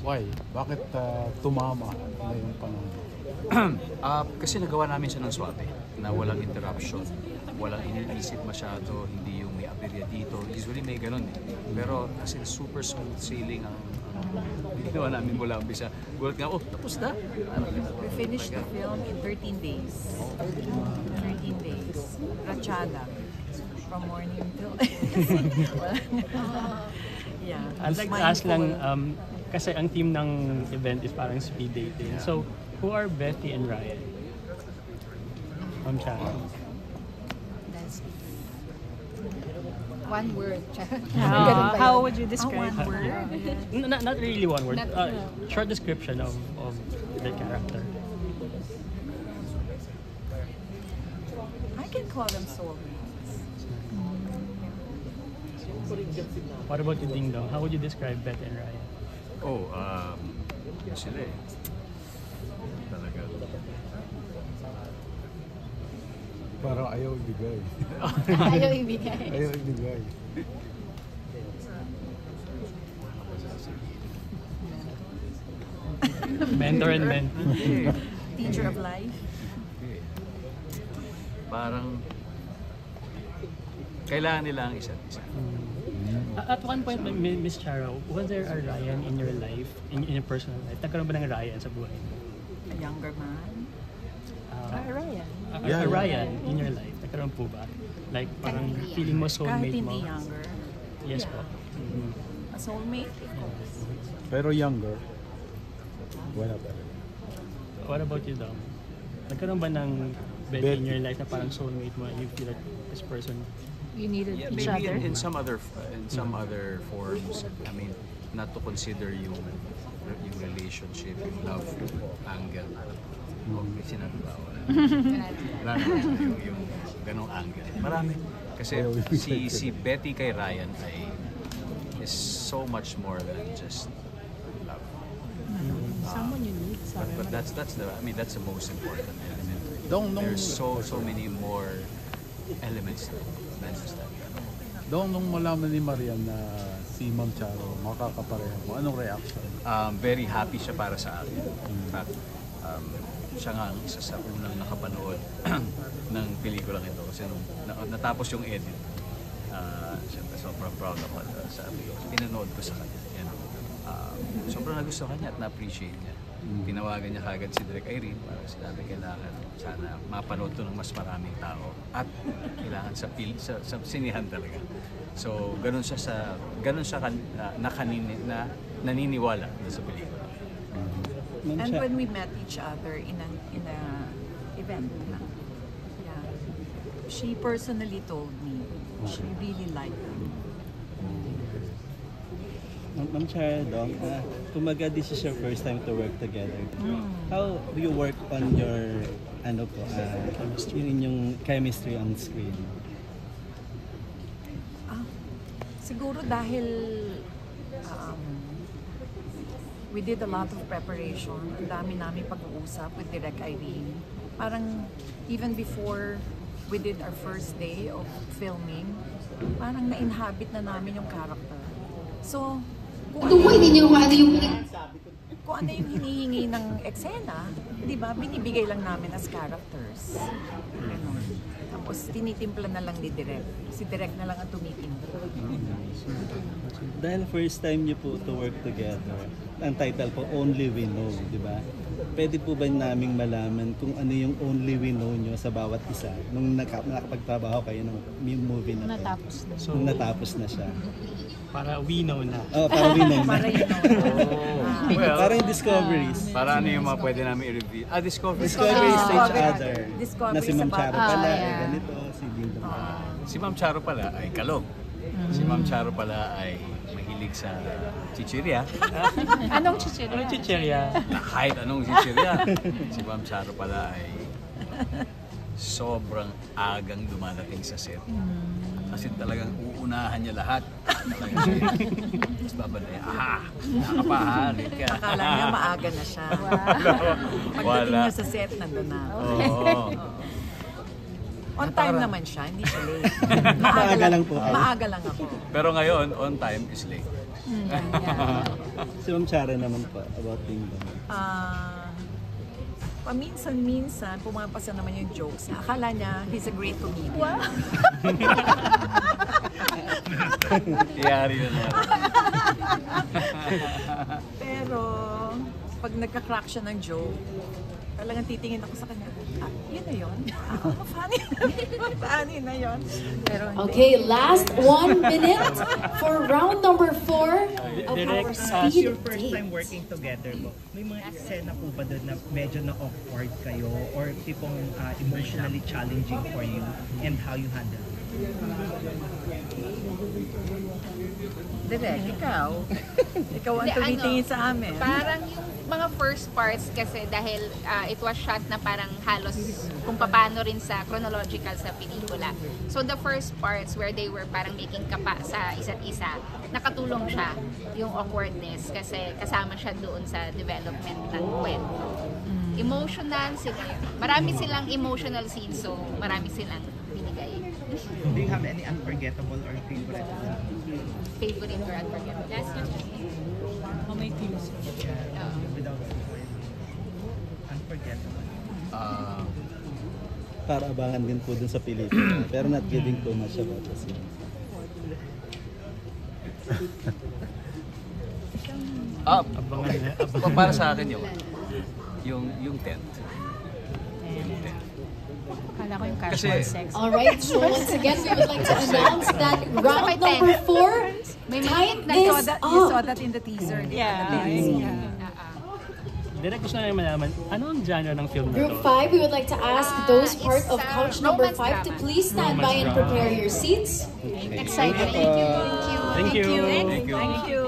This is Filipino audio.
Why? Bakit tumama na yung panahon? Kasi nagawa namin siya ng swabe na walang interruption, walang iniisip masyado, hindi yung may aberya dito. Usually may ganun eh. Pero kasi super smooth sailing ang ginawa namin mula umpisa. Gulat nga, oh, tapos na? We finished the film in 13 days. 13 days. Rachada. From morning till... Yeah. I'd like to ask lang, kasi ang theme ng event is parang speed dating. Yeah. So, who are Betty and Ryan? Chara. One word. How would you describe one word? Not really one word. Short description of the character. I can call them soulmates. What about you, Ding Dong? How would you describe Betty and Ryan? Oh, sila eh. Talaga. Parang ayaw ibigay. Ayaw ibigay. Ayaw ibigay. Mentor and mentee. Teacher of life. Parang kailangan nila ang isa't isa. At one point, Miss Charo, was there a Ryan in your life, in your personal life? Nagkaroon ba ng Ryan sa buhay mo? A younger man. Ryan? A Ryan in your life? Nagkaroon po ba? Like, parang feeling mo Kahit soulmate mo? hindi younger. Yes po. A soulmate? Pero younger, wala pa rin. What about you, Dom? Nagkaroon ba ng Betty in your life na parang soulmate mo and you feel like this person? You needed each Maybe other? in some other forms. I mean, not to consider yung relationship, yung love angle. Oh, may sinabi ba? Wala naman yung ganong angle. Marami. Kasi si Betty kay Ryan is so much more than just love. Someone you need. But that's the most important element. Nung There's so many more elements than just that. nung malaman ni Marian na si Ma'am Charo makakapareha mo, anong reaction? Very happy siya para sa akin. In fact, siya nga ang isa sa unang nakapanood ng pelikulang ito kasi nung natapos yung edit, siyempre sobrang proud ako. Sabi ko, pinanood ko sa kanya. And, sobrang nagustuhan niya at na-appreciate niya. Tinawagan niya kagad si Direk Irene para sinabi kailangan sana mapanood to ng mas maraming tao at kailangan sa sinihan talaga. So ganun siya naniniwala sa pelikula. And when we met each other in a event, yeah, she personally told me she really liked me. Ma'am Charo, Dong, kumaga this is your first time to work together. How do you work on your yung chemistry on screen? Siguro dahil we did a lot of preparation. Ang dami namin pag-uusap with Direk Irene. Parang even before we did our first day of filming, parang na-inhabit na namin yung character. So, kung ano yung hinihingi ng eksena, di ba, binibigay lang namin as characters. Ganun. Tapos tinitimpla na lang ni Direk. Si Direk na lang ang tumitimpla. Dahil first time niyo po to work together, ang title po, Only We Know, di ba? Pwede po ba naming malaman kung ano yung Only We Know nyo sa bawat isa nung nakapagtrabaho kayo ng movie na to? Natapos na. So, Nung natapos na siya. para we know na. Oh, para we know na. Para yun. Well, Para yung discoveries. para ano yung mga pwede namin i-review? Discoveries. Discoveries to each Discovery. other. Discovery Na si Ma'am sa Charo bawat- pala, yeah. ganito, si Ding Dong. Si Ma'am Charo pala ay kalog. Si Ma'am Charo pala ay mahilig sa chichirya. Anong chichirya? Ano chichirya? Kahit anong chichirya. Si Ma'am Charo pala ay sobrang agang dumadating sa set. Kasi talagang uunahan niya lahat. Talagang tapos babalik, nakapahari ka. Akala niya maaga na siya. Pagdating niya sa set, nandun na. Oo. On time naman siya, hindi siya late. Maaga lang po. Maaga lang ako. Pero ngayon, on time is late. Si Ma'am Chara naman po, about Ding Dong. Paminsan-minsan, pumapasa naman yung jokes na akala niya he's a great comedian. Iyari na naman. Pero, pag nagka-crack siya ng joke, talagang titingin ako sa kanya, yun na yun? Funny na yun. Pero hindi. Okay, last 1 minute for round number 4 of Direct, our As speed your first time date. working together po, may mga eksena po ba doon na medyo na-awkward kayo or tipong emotionally challenging for you and how you handle it? Direk, ikaw. Ikaw ang Hindi, tumitingin sa amin. Parang yung mga first parts kasi dahil it was shot na parang halos kung paano rin sa chronological sa pelikula. So the first parts where they were parang making kapa sa isa't isa, nakatulong siya yung awkwardness kasi kasama siya doon sa development ng kwento. Emotional sila. Marami silang emotional scenes, so marami silang binigay. Do you have any unforgettable or favorite? Favorite or unforgettable? Last question. How many teams? Without unforgettable. Para abangan din po dun sa pelikula. Pero not giving too much about the scene. Para sa akin yung tent. Akala ko yung casual Kasi- sex. Alright, so once again, we would like to announce that round number 4, tied You this saw up. that in the teaser. Direct, gusto namin malaman, ano ang genre ng film na Group to? 5, we would like to ask those it's, part of couch number romance 5 to drama. please stand by and prepare your seats. Excited. Thank you. Thank you.